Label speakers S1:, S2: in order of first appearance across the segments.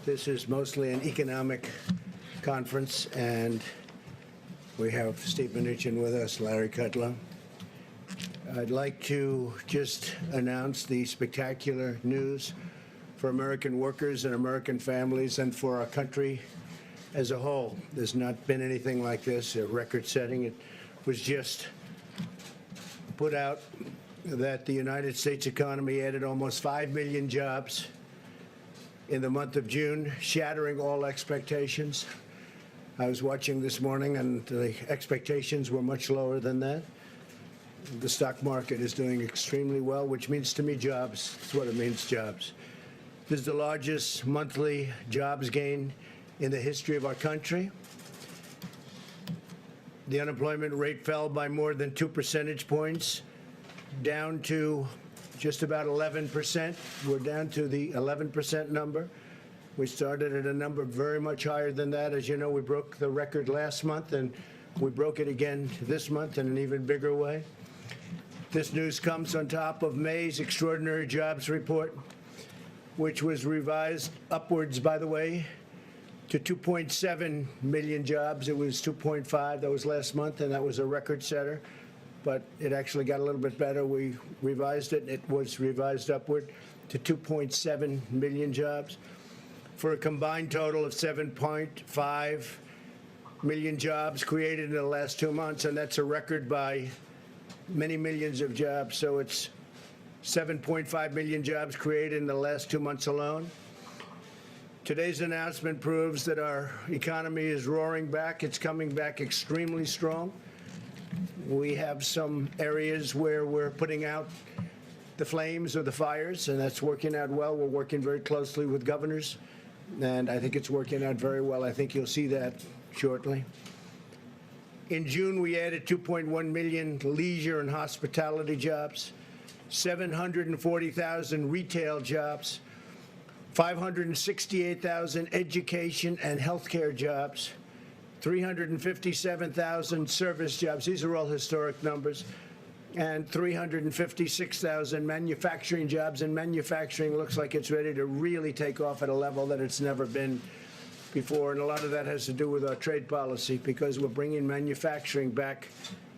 S1: This is mostly an economic conference, and we have Steve Mnuchin with us, Larry Kudlow. I'd like to just announce the spectacular news for American workers and American families and for our country as a whole. There's not been anything like this, record-setting. It was just put out that the United States economy added almost 5 million jobs in the month of June, shattering all expectations. I was watching this morning, and the expectations were much lower than that. The stock market is doing extremely well, which means to me jobs. That's what it means, jobs. This is the largest monthly jobs gain in the history of our country. The unemployment rate fell by more than 2 percentage points, down to just about 11%. We're down to the 11% number. We started at a number very much higher than that. As you know, we broke the record last month, and we broke it again this month in an even bigger way. This news comes on top of May's extraordinary jobs report, which was revised upwards, by the way, to 2.7 million jobs. It was 2.5. That was last month, and that was a record setter. But it actually got a little bit better. We revised it. It was revised upward to 2.7 million jobs for a combined total of 7.5 million jobs created in the last 2 months, and that's a record by many millions of jobs. So it's 7.5 million jobs created in the last 2 months alone. Today's announcement proves that our economy is roaring back. It's coming back extremely strong. We have some areas where we're putting out the flames or the fires, and that's working out well. We're working very closely with governors, and I think it's working out very well. I think you'll see that shortly. In June, we added 2.1 million leisure and hospitality jobs, 740,000 retail jobs, 568,000 education and healthcare jobs, 357,000 service jobs. These are all historic numbers. And 356,000 manufacturing jobs. And manufacturing looks like it's ready to really take off at a level that it's never been before. And a lot of that has to do with our trade policy, because we're bringing manufacturing back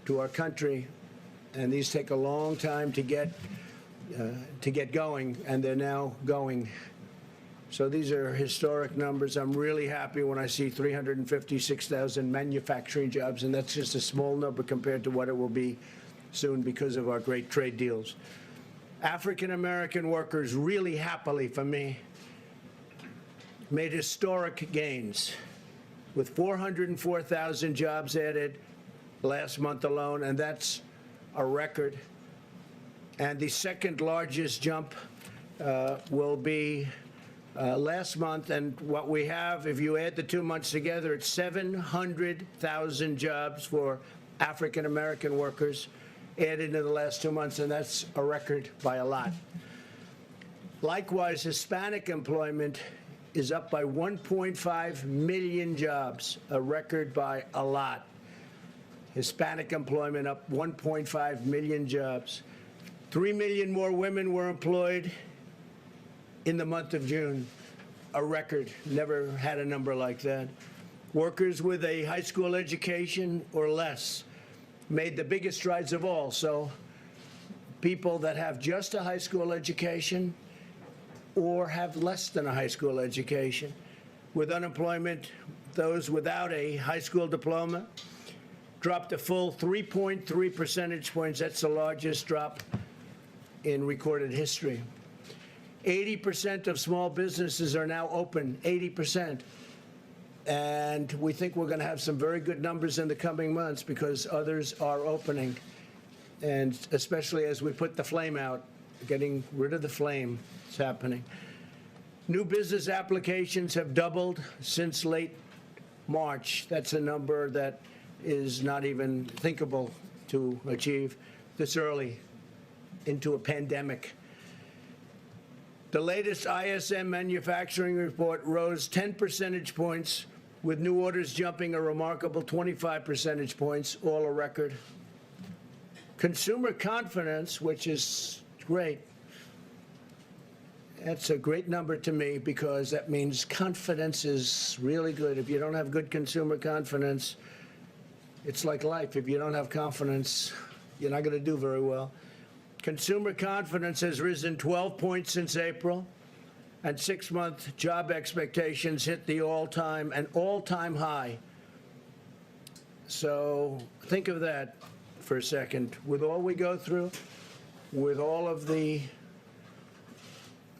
S1: to our country. And these take a long time to get going, and they're now going. So these are historic numbers. I'm really happy when I see 356,000 manufacturing jobs, and that's just a small number compared to what it will be soon because of our great trade deals. African-American workers, really happily for me, made historic gains with 404,000 jobs added last month alone, and that's a record. And the second largest jump will be last month, and what we have, if you add the 2 months together, it's 700,000 jobs for African-American workers added in the last 2 months, and that's a record by a lot. Likewise, Hispanic employment is up by 1.5 million jobs, a record by a lot. Hispanic employment up 1.5 million jobs. 3 million more women were employed in the month of June, a record. Never had a number like that. Workers with a high school education or less made the biggest strides of all. So people that have just a high school education or have less than a high school education. With unemployment, those without a high school diploma dropped a full 3.3 percentage points. That's the largest drop in recorded history. 80% of small businesses are now open, 80%. And we think we're going to have some very good numbers in the coming months because others are opening. And especially as we put the flame out, getting rid of the flame, it's happening. New business applications have doubled since late March. That's a number that is not even thinkable to achieve this early into a pandemic. The latest ISM manufacturing report rose 10 percentage points, with new orders jumping a remarkable 25 percentage points, all a record. Consumer confidence, which is great, That's a great number to me because that means confidence is really good. If you don't have good consumer confidence, it's like life. If you don't have confidence, you're not going to do very well. Consumer confidence has risen 12 points since April, and 6-month job expectations hit an all-time high. So think of that for a second. With all we go through, with all of the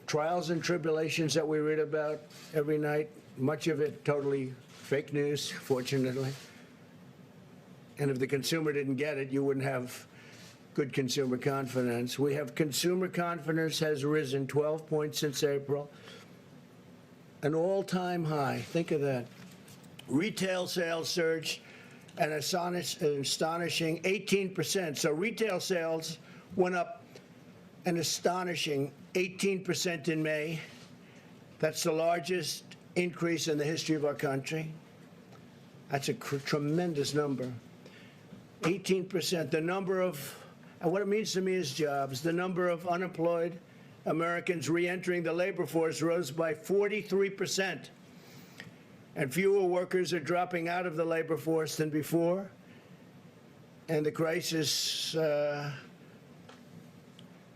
S1: trials and tribulations that we read about every night, much of it totally fake news, fortunately. And if the consumer didn't get it, you wouldn't have good consumer confidence. We have consumer confidence has risen 12 points since April, an all-time high. Think of that. Retail sales surged an astonishing 18%. So retail sales went up an astonishing 18% in May. That's the largest increase in the history of our country. That's a tremendous number. 18%. The number of, and what it means to me is jobs. The number of unemployed Americans re-entering the labor force rose by 43%. And fewer workers are dropping out of the labor force than before. And the crisis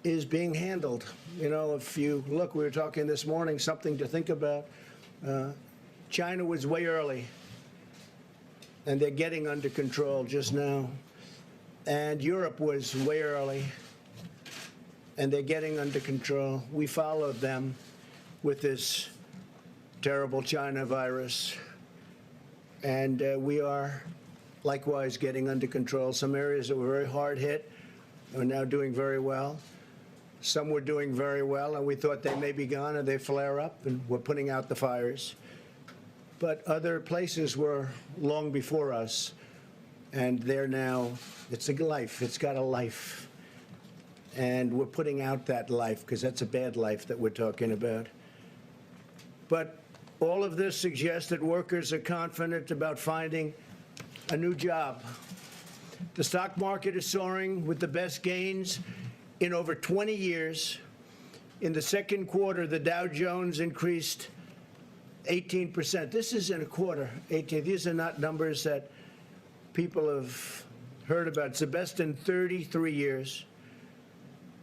S1: is being handled. You know, if you look, we were talking this morning, something to think about. China was way early, and they're getting under control just now. And Europe was way early, and they're getting under control. We followed them with this terrible China virus, and we are likewise getting under control. Some areas that were very hard hit are now doing very well. Some were doing very well, and we thought they may be gone, and they flare up, and we're putting out the fires. But other places were long before us, and they're now, it's a life. It's got a life. And we're putting out that life, because that's a bad life that we're talking about. But all of this suggests that workers are confident about finding a new job. The stock market is soaring with the best gains in over 20 years. In the second quarter, the Dow Jones increased 18%. This is in a quarter, 18. These are not numbers that people have heard about. It's the best in 33 years.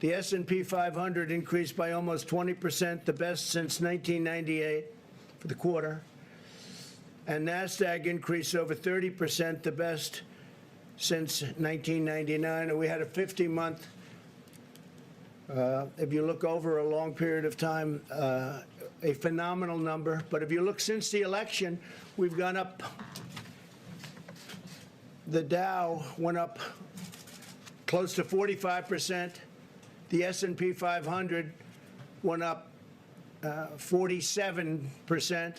S1: The S&P 500 increased by almost 20%, the best since 1998 for the quarter. And NASDAQ increased over 30%, the best since 1999. And we had a 50-month, if you look over a long period of time, a phenomenal number. But if you look since the election, we've gone up. The Dow went up close to 45%. The S&P 500 went up 47%.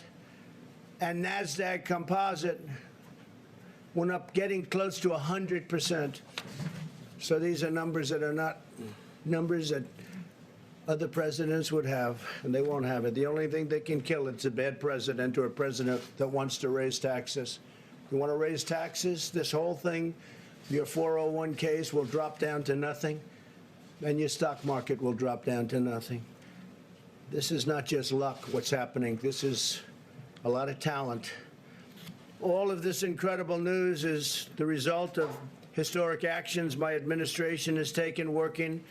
S1: And NASDAQ Composite went up getting close to 100%. So these are numbers that are not numbers that other presidents would have, and they won't have it. The only thing that can kill it's a bad president or a president that wants to raise taxes. You want to raise taxes, this whole thing, your 401ks will drop down to nothing, and your stock market will drop down to nothing. This is not just luck, what's happening. This is a lot of talent. All of this incredible news is the result of historic actions my administration has taken working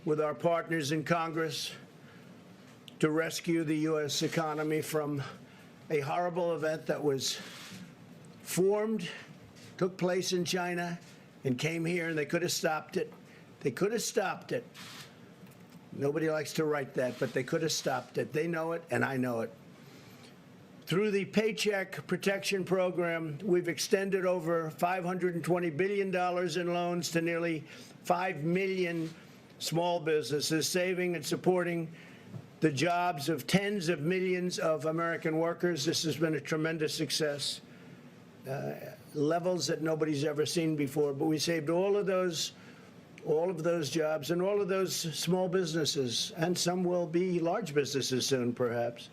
S1: with our partners in Congress to rescue the U.S. economy from a horrible event that was formed, took place in China, and came here, and they could have stopped it. They could have stopped it. Nobody likes to write that, but they could have stopped it. They know it, and I know it. Through the Paycheck Protection Program, we've extended over $520 billion in loans to nearly 5 million small businesses, saving and supporting the jobs of tens of millions of American workers. This has been a tremendous success, levels that nobody's ever seen before. But we saved all of those jobs and all of those small businesses, and some will be large businesses soon, perhaps.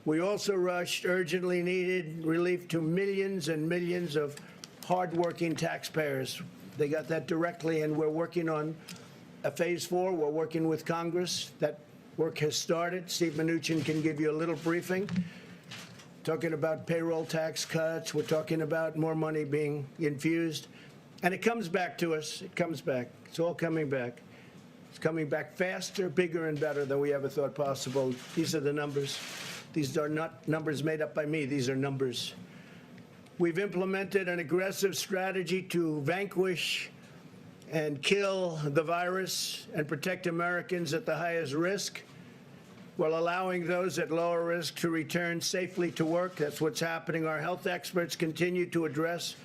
S1: We also rushed urgently needed relief to millions and millions of hardworking taxpayers. They got that directly, and we're working on a phase 4. We're working with Congress that Work has started. Steve Mnuchin can give you a little briefing. Talking about payroll tax cuts. We're talking about more money being infused. And it comes back to us. It comes back. It's all coming back. It's coming back faster, bigger, and better than we ever thought possible. These are the numbers. These are not numbers made up by me. These are numbers. We've implemented an aggressive strategy to vanquish and kill the virus and protect Americans at the highest risk, while allowing those at lower risk to return safely to work. That's what's happening. Our health experts continue to address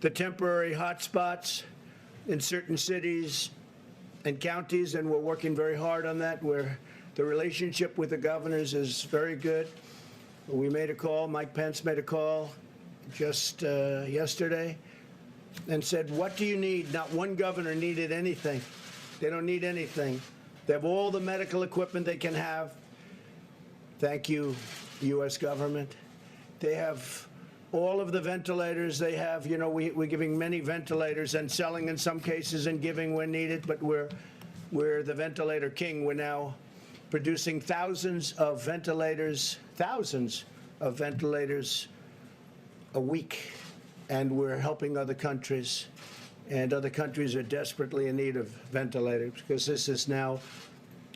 S1: the temporary hotspots in certain cities and counties, and we're working very hard on that, where the relationship with the governors is very good. We made a call, Mike Pence made a call just yesterday and said, what do you need? Not one governor needed anything. They don't need anything. They have all the medical equipment they can have. Thank you, U.S. government. They have all of the ventilators they have. You know, we're giving many ventilators and selling in some cases and giving when needed, but we're the ventilator king. We're now producing thousands of ventilators a week, and we're helping other countries, and other countries are desperately in need of ventilators, because this is now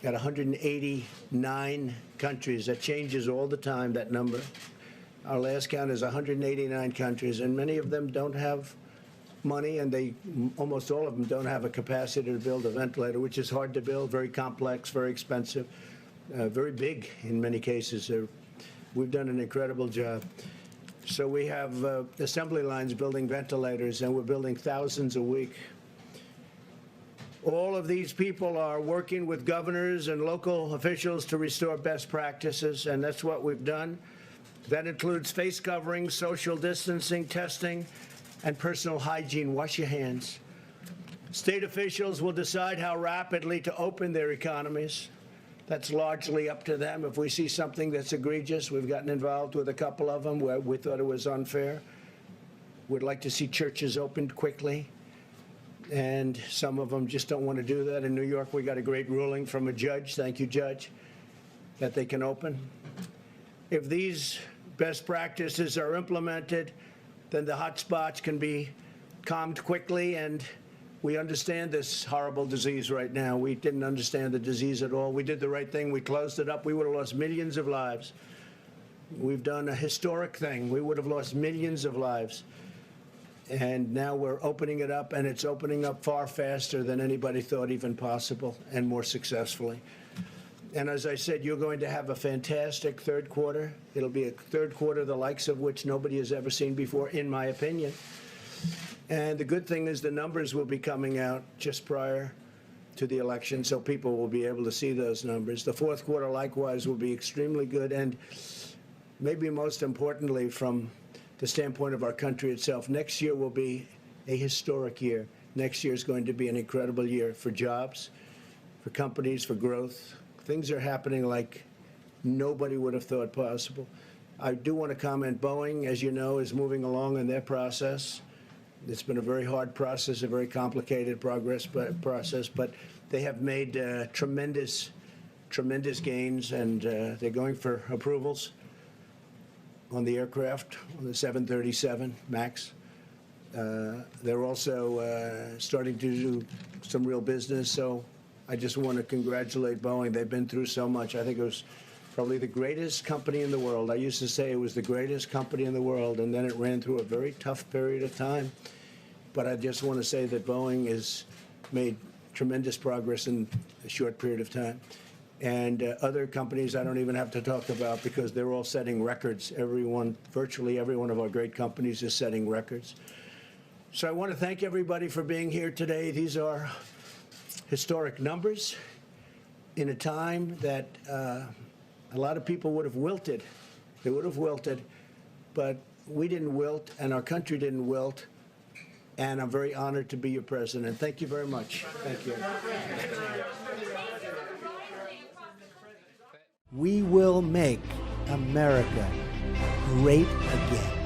S1: at 189 countries. That changes all the time, that number. Our last count is 189 countries, and many of them don't have money, and almost all of them don't have a capacity to build a ventilator, which is hard to build, very complex, very expensive, very big in many cases. We've done an incredible job. So we have assembly lines building ventilators, and we're building thousands a week. All of these people are working with governors and local officials to restore best practices, and that's what we've done. That includes face coverings, social distancing, testing, and personal hygiene. Wash your hands. State officials will decide how rapidly to open their economies. That's largely up to them. If we see something that's egregious, we've gotten involved with a couple of them where we thought it was unfair. We'd like to see churches opened quickly, and some of them just don't want to do that. In New York, we got a great ruling from a judge, thank you, Judge, that they can open. If these best practices are implemented, then the hot spots can be calmed quickly, and we understand this horrible disease right now. We didn't understand the disease at all. We did the right thing. We closed it up. We would have lost millions of lives. We've done a historic thing. We would have lost millions of lives. And now we're opening it up, and it's opening up far faster than anybody thought even possible, and more successfully. And as I said, you're going to have a fantastic third quarter. It'll be a third quarter the likes of which nobody has ever seen before, in my opinion. And the good thing is the numbers will be coming out just prior to the election, so people will be able to see those numbers. The fourth quarter, likewise, will be extremely good, and maybe most importantly, from the standpoint of our country itself, next year will be a historic year. Next year is going to be an incredible year for jobs, for companies, for growth. Things are happening like nobody would have thought possible. I do want to comment, Boeing, as you know, is moving along in their process. It's been a very hard process, a very complicated process, but they have made tremendous gains, and they're going for approvals on the aircraft, on the 737 MAX. They're also starting to do some real business, so I just want to congratulate Boeing. They've been through so much. I think it was probably the greatest company in the world. I used to say it was the greatest company in the world, and then it ran through a very tough period of time. But I just want to say that Boeing has made tremendous progress in a short period of time. And other companies I don't even have to talk about, because they're all setting records. Virtually every one of our great companies is setting records. So I want to thank everybody for being here today. These are historic numbers in a time that a lot of people would have wilted. They would have wilted, but we didn't wilt, and our country didn't wilt, and I'm very honored to be your president. Thank you very much. Thank you. We will make America great again.